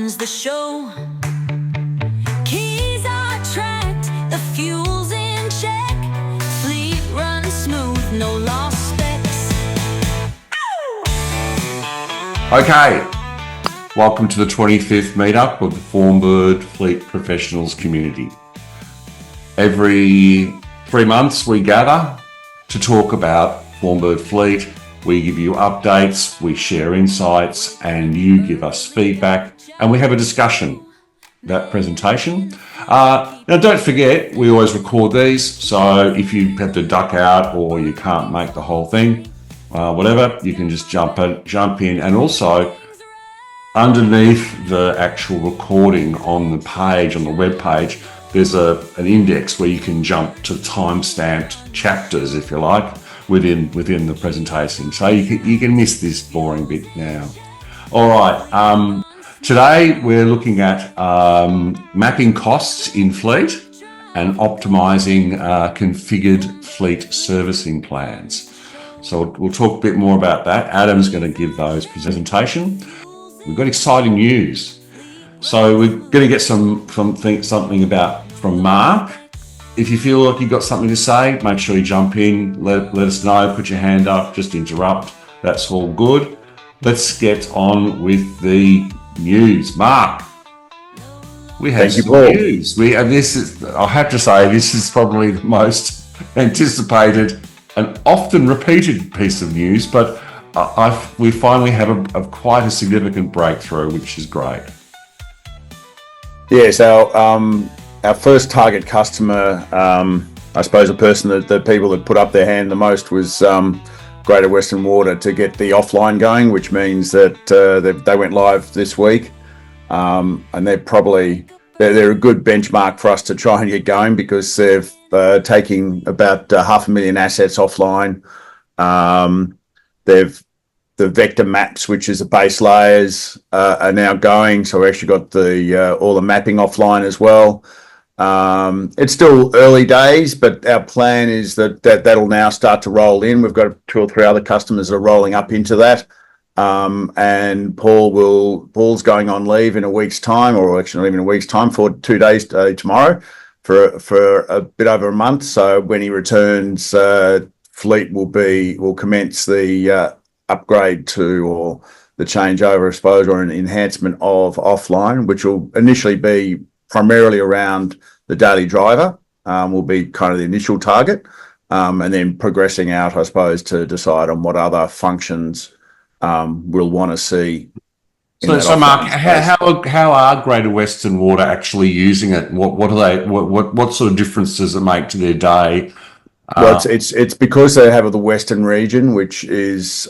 runs the show. Keys are tracked, the fuel's in check. Fleet runs smooth, no lost specs. Okay, welcome to the 25th meetup of the Formbird FLEET Professionals community. Every 3 months we gather to talk about Formbird FLEET. We give you updates, we share insights, and you give us feedback, and we have a discussion about presentation. Now don't forget, we always record these, so if you have to duck out or you can't make the whole thing, whatever, you can just jump in, and also underneath the actual recording on the page, on the web page, there's an index where you can jump to time-stamped chapters, if you like, within the presentation. So you can miss this boring bit now. All right, today we're looking at mapping costs in fleet and optimizing configured fleet servicing plans. So we'll talk a bit more about that. Adam's going to give those presentation. We've got exciting news. So we're going to get something about from Mark. If you feel like you've got something to say, make sure you jump in, let us know, put your hand up, just interrupt. That's all good. Let's get on with the news. Mark, we have some news. I have to say, this is probably the most anticipated and often repeated piece of news, but we finally have quite a significant breakthrough, which is great. Yes, our first target customer, I suppose the person the people that put up their hand the most was Greater Western Water to get the offline going, which means that they went live this week, and they're a good benchmark for us to try and get going, because they've taking about 500,000 assets offline. The vector maps, which is the base layers, are now going, so we actually got all the mapping offline as well. It's still early days, but our plan is that'll now start to roll in. We've got 2 or 3 other customers that are rolling up into that, and Paul's going on leave in a week's time, or actually not even a week's time, for 2 days tomorrow, for a bit over a month. So when he returns, Fleet will commence the upgrade to, or the changeover, I suppose, or an enhancement of offline, which will initially be primarily around the daily driver, will be kind of the initial target, and then progressing out, I suppose, to decide on what other functions we'll want to see. So Mark, how are Greater Western Water actually using it? What sort of difference does it make to their day? Well, it's because they have the Western region, which has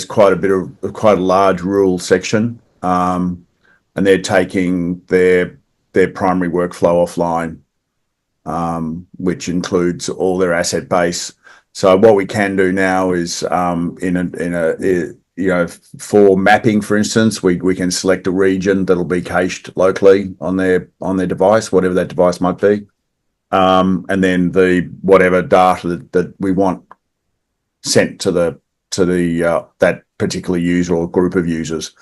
quite a large rural section, and they're taking their primary workflow offline, which includes all their asset base. So what we can do now is, for mapping, for instance, we can select a region that'll be cached locally on their device, whatever that device might be, and then whatever data that we want sent to that particular user or group of users.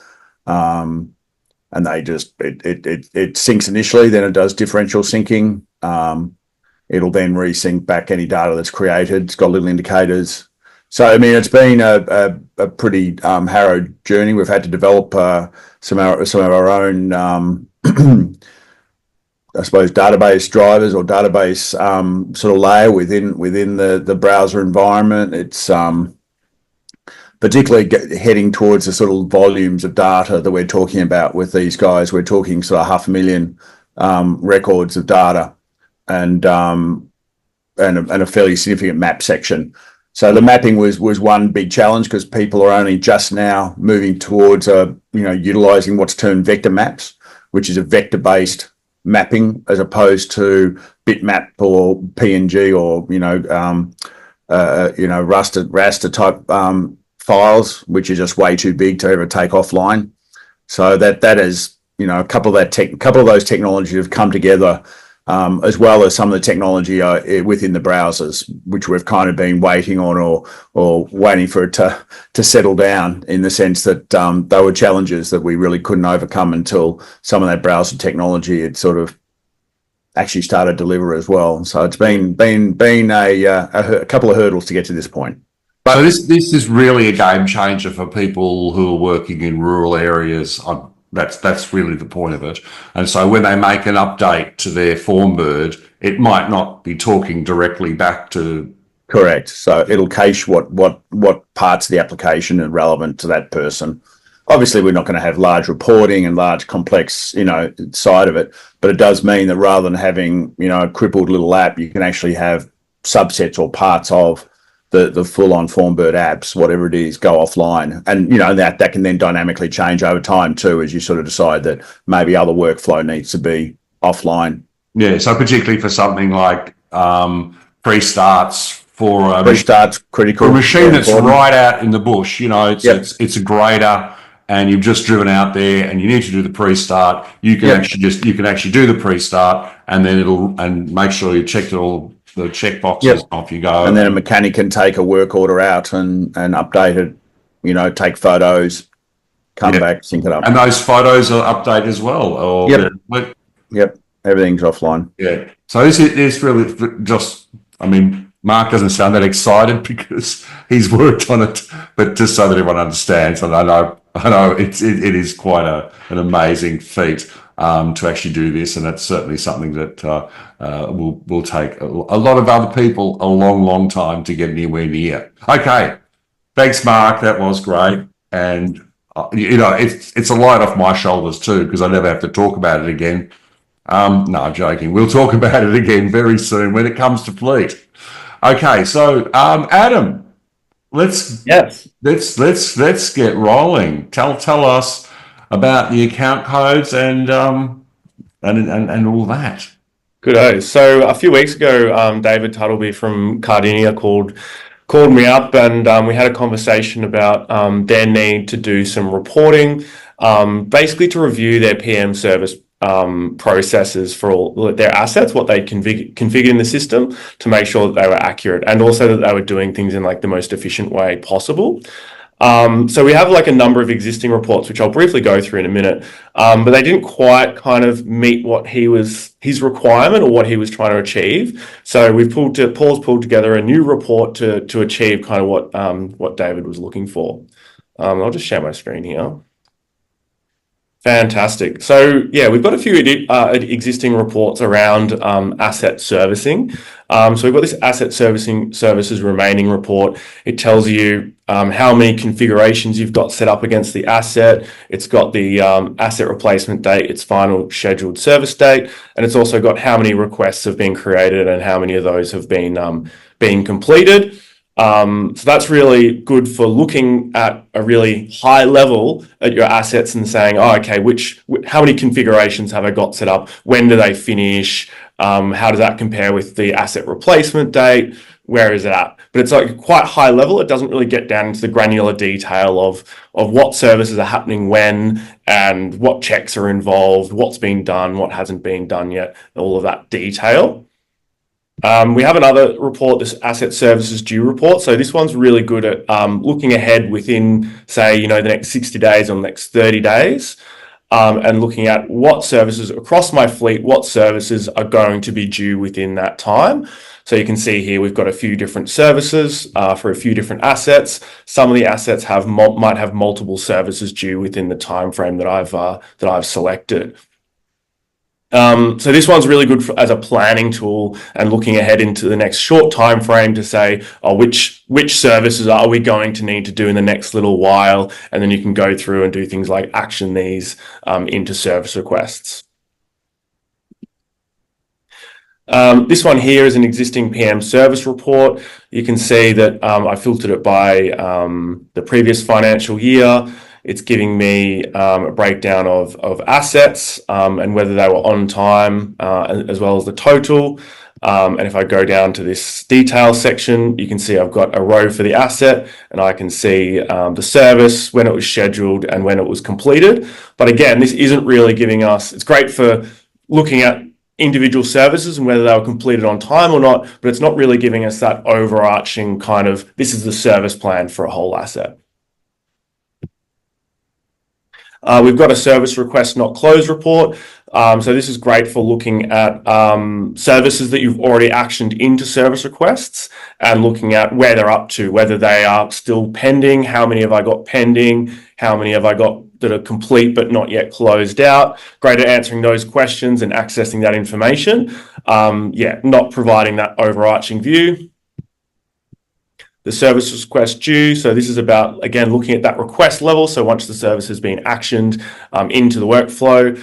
And they it syncs initially, then it does differential syncing. It'll then resync back any data that's created. It's got little indicators. So, I mean, it's been a pretty harrowed journey. We've had to develop some of our own, I suppose, database drivers or database sort of layer within the browser environment. It's particularly heading towards the sort of volumes of data that we're talking about with these guys. We're talking sort of 500,000 records of data, and a fairly significant map section. So the mapping was one big challenge, because people are only just now moving towards utilizing what's termed vector maps, which is a vector-based mapping, as opposed to bitmap or PNG or raster type files, which are just way too big to ever take offline. So that is, a couple of those technologies have come together as well as some of the technology within the browsers, which we've kind of been waiting on or waiting for it to settle down, in the sense that they were challenges that we really couldn't overcome until some of that browser technology had sort of actually started to deliver as well. So it's been a couple of hurdles to get to this point. But so this is really a game changer for people who are working in rural areas. That's really the point of it. And so when they make an update to their Formbird, it might not be talking directly back to. Correct. So it'll cache what parts of the application are relevant to that person. Obviously, we're not going to have large reporting and large complex, side of it, but it does mean that rather than having, a crippled little app, you can actually have subsets or parts of the full-on Formbird apps, whatever it is, go offline. And, that can then dynamically change over time too, as you sort of decide that maybe other workflow needs to be offline. Yeah, so particularly for something like pre-starts for pre-starts critical. For a machine that's right out in the bush, it's a grader, and you've just driven out there and you need to do the pre-start. You can actually do the pre-start, and then make sure you checked all the check boxes, off you go. And then a mechanic can take a work order out and update it, take photos, come back, sync it up. And those photos are updated as well? Yep, everything's offline. Yeah. So this is really just, Mark doesn't sound that excited because he's worked on it, but just so that everyone understands, and I know it is quite an amazing feat to actually do this, and it's certainly something that will take a lot of other people a long time to get anywhere near. Okay, thanks, Mark. That was great, and it's a load off my shoulders too, because I never have to talk about it again. No, I'm joking. We'll talk about it again very soon when it comes to Fleet. Okay, so Adam, let's get rolling. Tell us about the account codes and all that. Good. So a few weeks ago, David Tuttleby from Cardinia called me up, and we had a conversation about their need to do some reporting, basically to review their PM service processes for all their assets, what they configured in the system, to make sure that they were accurate, and also that they were doing things in the most efficient way possible. So we have a number of existing reports, which I'll briefly go through in a minute, but they didn't quite kind of meet what his requirement or what he was trying to achieve. So Paul's pulled together a new report to achieve kind of what David was looking for. I'll just share my screen here. Fantastic. So we've got a few existing reports around asset servicing. So we've got this asset services remaining report. It tells you how many configurations you've got set up against the asset. It's got the asset replacement date, its final scheduled service date, and it's also got how many requests have been created and how many of those have been completed. So that's really good for looking at a really high level at your assets and saying, how many configurations have I got set up? When do they finish? How does that compare with the asset replacement date? Where is it at? But it's quite high level. It doesn't really get down into the granular detail of what services are happening when, and what checks are involved, what's been done, what hasn't been done yet, all of that detail. We have another report, this asset services due report. So this one's really good at looking ahead within, say, the next 60 days or the next 30 days, and looking at what services across my fleet, what services are going to be due within that time. So you can see here we've got a few different services for a few different assets. Some of the assets might have multiple services due within the time frame that I've selected. So this one's really good as a planning tool and looking ahead into the next short time frame to say, which services are we going to need to do in the next little while, and then you can go through and do things like action these into service requests. This one here is an existing PM service report. You can see that I filtered it by the previous financial year. It's giving me a breakdown of assets and whether they were on time, as well as the total. And if I go down to this detail section, you can see I've got a row for the asset, and I can see the service, when it was scheduled and when it was completed. But again, this isn't really giving us, it's great for looking at individual services and whether they were completed on time or not, but it's not really giving us that overarching kind of, this is the service plan for a whole asset. We've got a service request not closed report. So this is great for looking at services that you've already actioned into service requests and looking at where they're up to, whether they are still pending, how many have I got pending, how many have I got that are complete but not yet closed out. Great at answering those questions and accessing that information. Not providing that overarching view. The service request due. So this is about, again, looking at that request level. So once the service has been actioned into the workflow,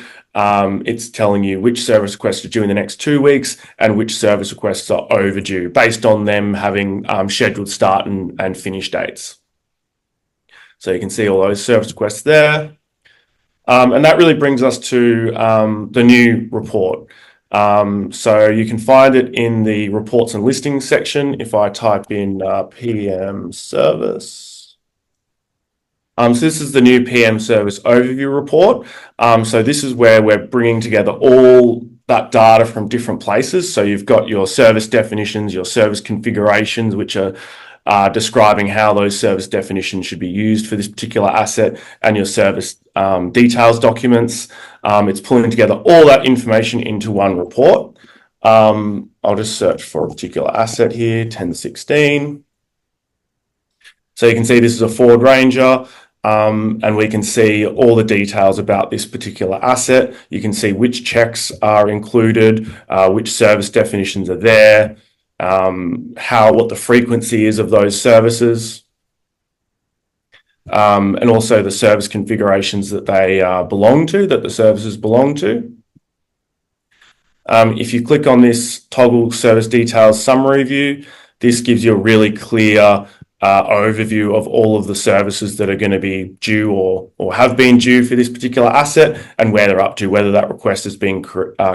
it's telling you which service requests are due in the next 2 weeks and which service requests are overdue based on them having scheduled start and finish dates. So you can see all those service requests there. And that really brings us to the new report. So you can find it in the reports and listings section. If I type in PM service. So this is the new PM service overview report. So this is where we're bringing together all that data from different places. So you've got your service definitions, your service configurations, which are describing how those service definitions should be used for this particular asset, and your service details documents. It's pulling together all that information into one report. I'll just search for a particular asset here, 1016. So you can see this is a Ford Ranger, and we can see all the details about this particular asset. You can see which checks are included, which service definitions are there, what the frequency is of those services, and also the service configurations that they belong to, that the services belong to. If you click on this toggle service details summary view, this gives you a really clear overview of all of the services that are going to be due or have been due for this particular asset and where they're up to, whether that request has been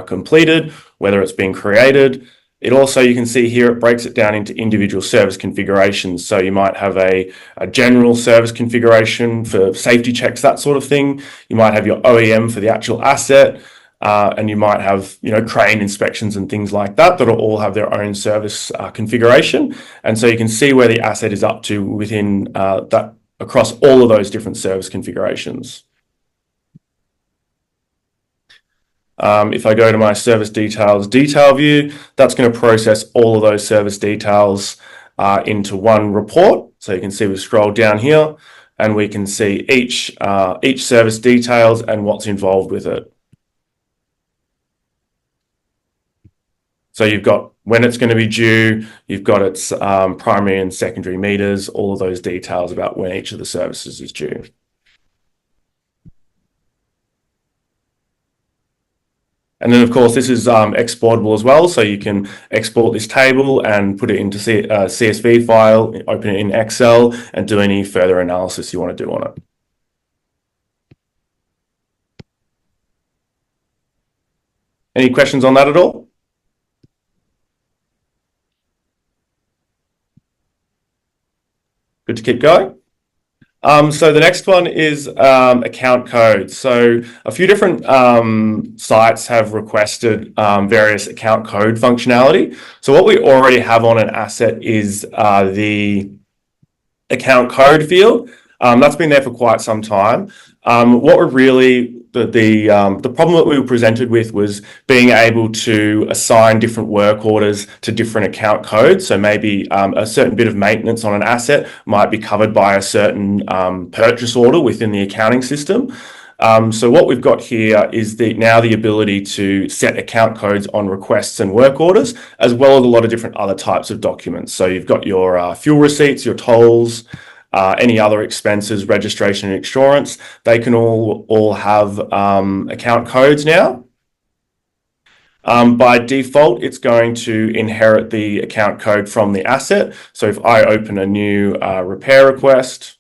completed, whether it's been created. It also, you can see here, it breaks it down into individual service configurations. So you might have a general service configuration for safety checks, that sort of thing. You might have your OEM for the actual asset, and you might have, crane inspections and things like that will all have their own service configuration. And so you can see where the asset is up to within that across all of those different service configurations. If I go to my service details detail view, that's going to process all of those service details into one report. So you can see we scroll down here and we can see each service details and what's involved with it. So you've got when it's going to be due, you've got its primary and secondary meters, all of those details about when each of the services is due. And then, of course, this is exportable as well. So you can export this table and put it into a CSV file, open it in Excel, and do any further analysis you want to do on it. Any questions on that at all? Good to keep going. So the next one is account code. So a few different sites have requested various account code functionality. So what we already have on an asset is the account code field. That's been there for quite some time. What we're really the problem that we were presented with was being able to assign different work orders to different account codes. So maybe a certain bit of maintenance on an asset might be covered by a certain purchase order within the accounting system. So what we've got here is now the ability to set account codes on requests and work orders, as well as a lot of different other types of documents. So you've got your fuel receipts, your tolls, any other expenses, registration and insurance. They can all have account codes now. By default, it's going to inherit the account code from the asset. So if I open a new repair request,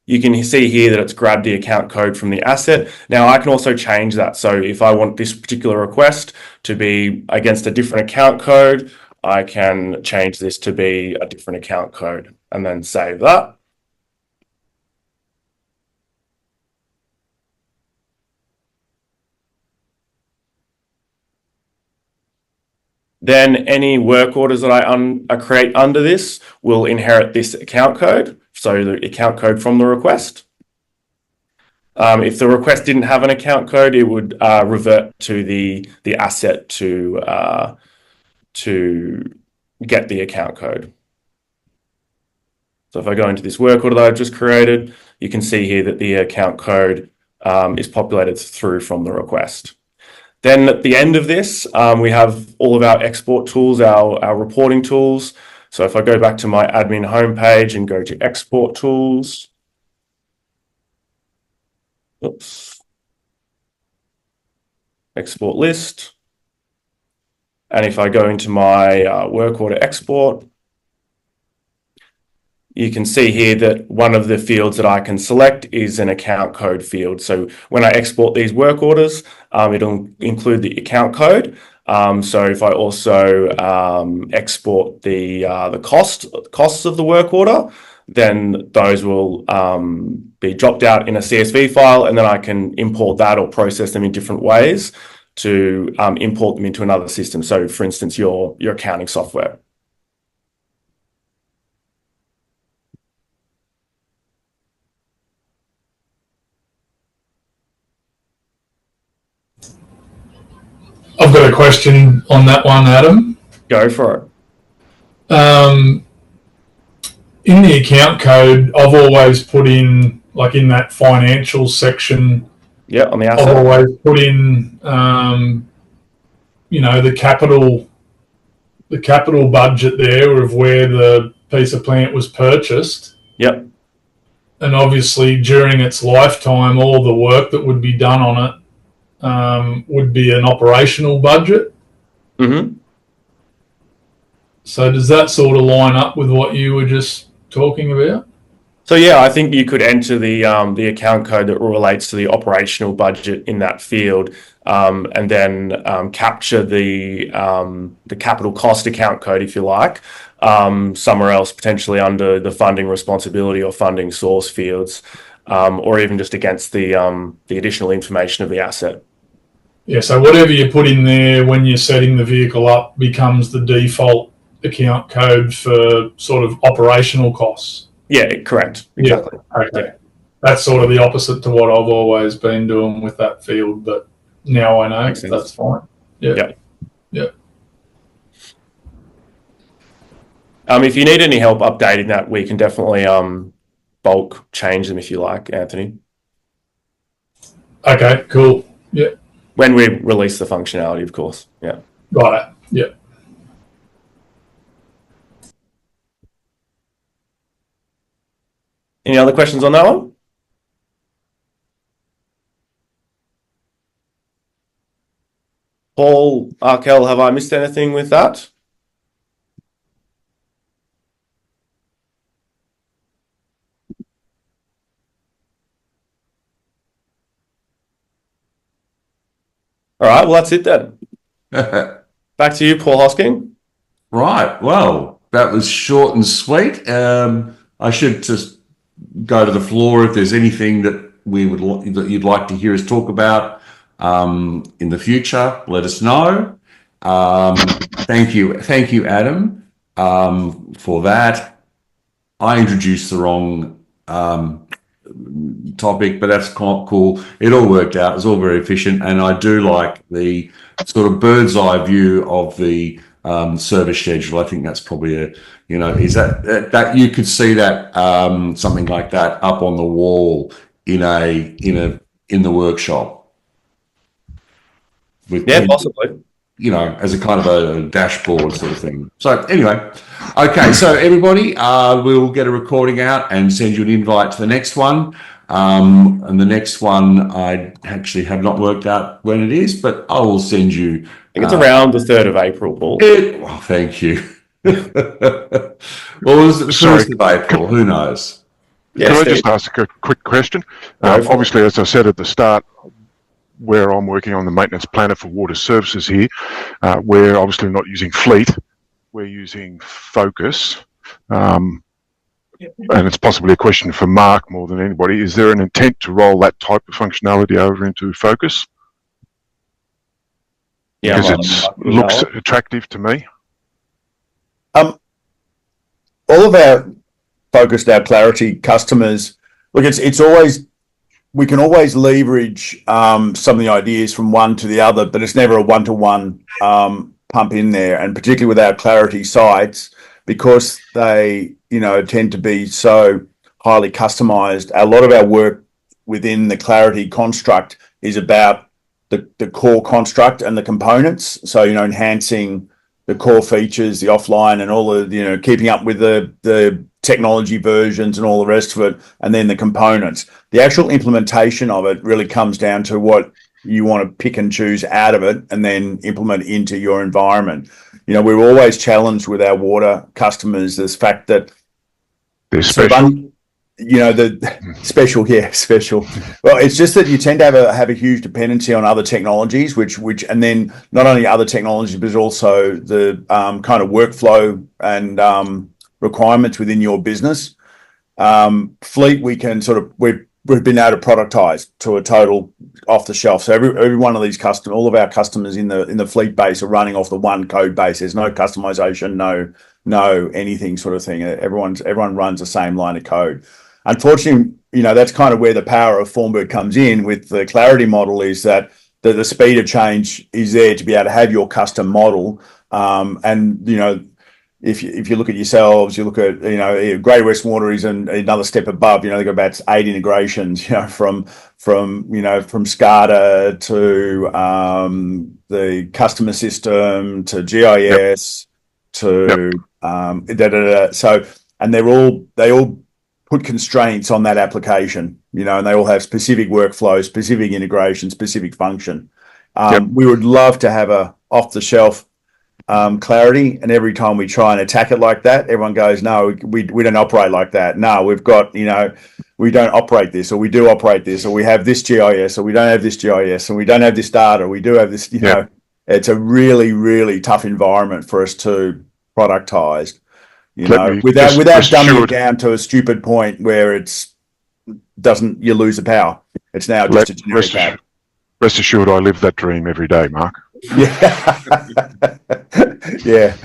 you can see here that it's grabbed the account code from the asset. Now I can also change that. So if I want this particular request to be against a different account code, I can change this to be a different account code and then save that. Then any work orders that I create under this will inherit this account code, so the account code from the request. If the request didn't have an account code, it would revert to the asset to get the account code. So if I go into this work order that I've just created, you can see here that the account code is populated through from the request. Then at the end of this, we have all of our export tools, our reporting tools. So if I go back to my admin homepage and go to export tools, export list. And if I go into my work order export, you can see here that one of the fields that I can select is an account code field. So when I export these work orders, it'll include the account code. So if I also export the costs of the work order, then those will be dropped out in a CSV file, and then I can import that or process them in different ways to import them into another system. So for instance, your accounting software. I've got a question on that one, Adam. Go for it. In the account code, I've always put in, like in that financial section, Yeah, on the I've asset. always put in, the capital budget there of where the piece of plant was purchased. Yep. And obviously during its lifetime, all the work that would be done on it would be an operational budget. Mm-hmm. So does that sort of line up with what you were just talking about? So yeah, I think you could enter the account code that relates to the operational budget in that field, and then capture the capital cost account code, if you like, somewhere else, potentially under the funding responsibility or funding source fields, or even just against the additional information of the asset. Yeah, so whatever you put in there when you're setting the vehicle up becomes the default account code for sort of operational costs. Yeah, correct. Exactly. Yeah, okay. That's sort of the opposite to what I've always been doing with that field, but now I know that's fine. Yeah. Yeah. If you need any help updating that, we can definitely bulk change them if you like, Anthony. Okay, cool. Yeah. When we release the functionality, of course. Yeah. Right. Yeah. Any other questions on that one? Paul, Arkel, have I missed anything with that? All right, well, that's it then. Back to you, Paul Hosking. Right. Well, that was short and sweet. I should just go to the floor if there's anything that that you'd like to hear us talk about in the future. Let us know. Thank you, Adam, for that. I introduced the wrong topic, but that's quite cool. It all worked out. It was all very efficient, and I do like the sort of bird's eye view of the service schedule. I think that's probably is that you could see that something like that up on the wall in the workshop. Possibly. As a kind of a dashboard sort of thing. So anyway, okay. So everybody, we'll get a recording out and send you an invite to the next one. And the next one, I actually have not worked out when it is, but I will send you. I think it's around the 3rd of April, Paul. Well, thank you. Well, was it the 1st of April? Who knows? Can I just ask a quick question? Obviously, as I said at the start, where I'm working on the maintenance planner for water services here, we're obviously not using Fleet, we're using Focus. And it's possibly a question for Mark more than anybody. Is there an intent to roll that type of functionality over into Focus? Yeah, Because I'm it looks attractive to me. All of our Clarity customers, look, it's always, we can always leverage some of the ideas from one to the other, but it's never a one-to-one pump in there. And particularly with our Clarity sites, because they, tend to be so highly customized, a lot of our work within the Clarity construct is about the core construct and the components. So, enhancing the core features, the offline and all the, keeping up with the technology versions and all the rest of it, and then the components. The actual implementation of it really comes down to what you want to pick and choose out of it and then implement into your environment. We're always challenged with our water customers, this fact that they're special. The special. Well, it's just that you tend to have a huge dependency on other technologies, which, and then not only other technologies, but also the kind of workflow and requirements within your business. Fleet, we can we've been able to productize to a total off the shelf. So every one of these all of our customers in the fleet base are running off the one code base. There's no customization, no anything sort of thing. Everyone runs the same line of code. Unfortunately, that's kind of where the power of Formbird comes in with the Clarity model, is that the speed of change is there to be able to have your custom model. If you look at yourselves, you look at, Great Western Water is another step above. They've got about 8 integrations, from SCADA to the customer system to GIS to So, and they all put constraints on that application, and they all have specific workflows, specific integration, specific function. We would love to have a off-the-shelf Clarity, and every time we try and attack it like that, everyone goes, no, we don't operate like that. No, we've got, we don't operate this, or we do operate this, or we have this GIS, or we don't have this GIS, and we don't have this data, we do have this, It's a really, really tough environment for us to productize. Without dumbing it down to a stupid point where you lose the power. It's now just a generic app. Rest assured, I live that dream every day, Mark. Yeah.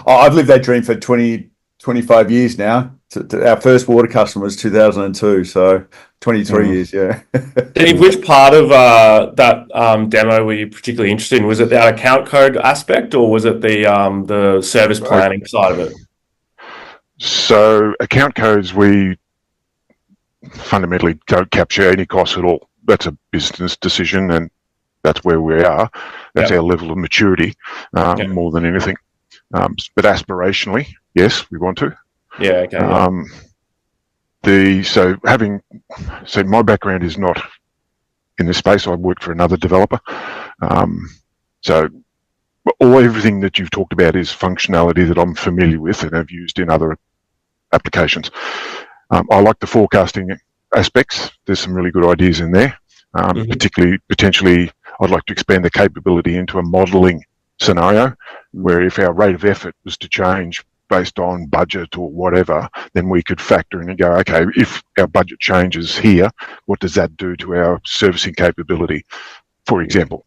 I've lived that dream for 25 years now. Our first water customer was 2002, so 23 years, yeah. Steve, which part of that demo were you particularly interested in? Was it the account code aspect, or was it the service planning side of it? So account codes, we fundamentally don't capture any costs at all. That's a business decision, and that's where we are. That's our level of maturity, more than anything. But aspirationally, yes, we want to. Yeah. Okay. So my background is not in this space. I worked for another developer. So everything that you've talked about is functionality that I'm familiar with and have used in other applications. I like the forecasting aspects. There's some really good ideas in there. Potentially, I'd like to expand the capability into a modelling scenario where if our rate of effort was to change based on budget or whatever, then we could factor in and go, okay, if our budget changes here, what does that do to our servicing capability, for example?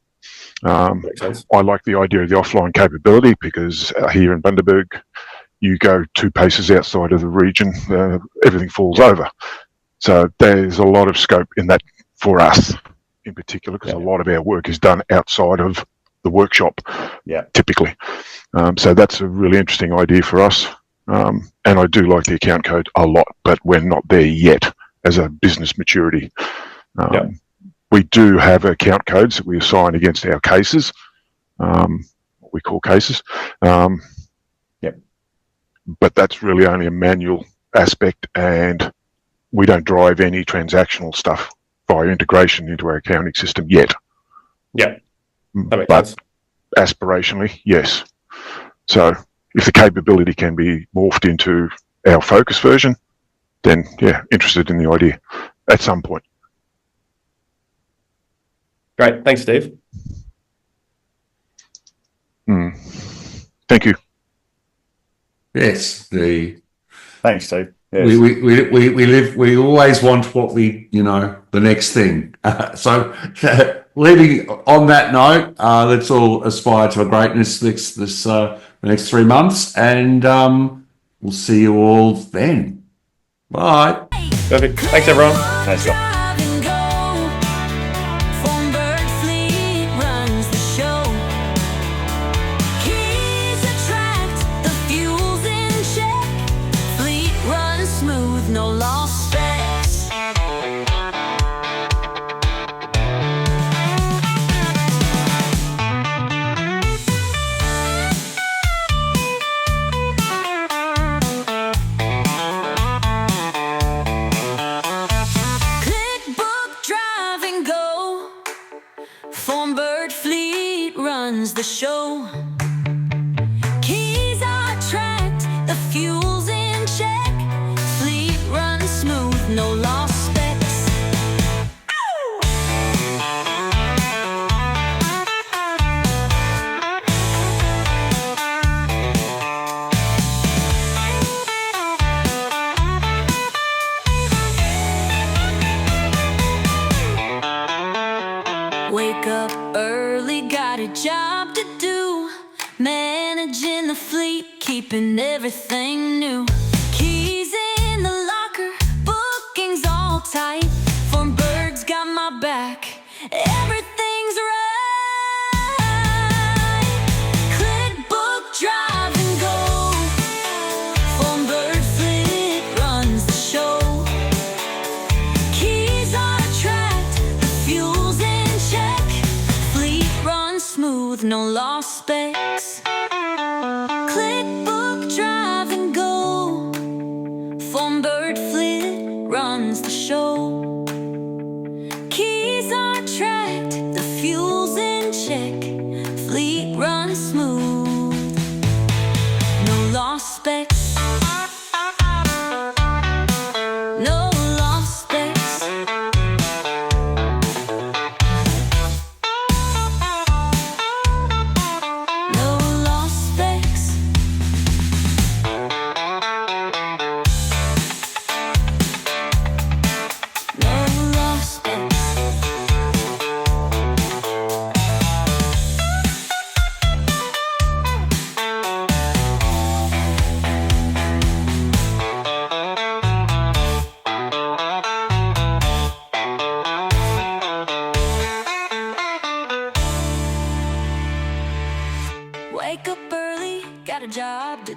Makes sense. I like the idea of the offline capability because here in Bundaberg, you go 2 paces outside of the region, everything falls over. So there's a lot of scope in that for us in particular, because a lot of our work is done outside of the workshop, typically. So that's a really interesting idea for us. And I do like the account code a lot, but we're not there yet as a business maturity. We do have account codes that we assign against our cases, what we call cases. But that's really only a manual aspect, and we don't drive any transactional stuff via integration into our accounting system yet. Yeah, that makes sense. Aspirationally, yes. So if the capability can be morphed into our focus version, then interested in the idea at some point. Great, thanks, Steve. Thank you. Yes, Thanks, Steve. Yes. We always want what the next thing. So leaving on that note, let's all aspire to a greatness the next 3 months, and we'll see you all then. Bye. Perfect. Thanks, everyone. Thanks, Scott. Drive and go. Formbird FLEET runs the show. Keys attract, the fuel's in check. Fleet runs smooth, no lost specs. Click, book, drive and go. Formbird FLEET runs the show. Keys are tracked, the fuel's in check. Fleet runs smooth, no lost specs. Wake up early, got a job to do. Managing the fleet, keeping everything new. Keys in the locker, bookings all tight. Formbird's got my back, everything's right. Click, book, drive and go. Formbird FLEET runs the show. Keys are tracked, the fuel's in check. Fleet runs smooth, no lost specs. Click, book, drive and go. Formbird FLEET runs the show. Keys are tracked, the fuel's in check. Fleet runs smooth, no lost specs. No lost specs. No lost specs. No lost specs. Wake up early, got a job to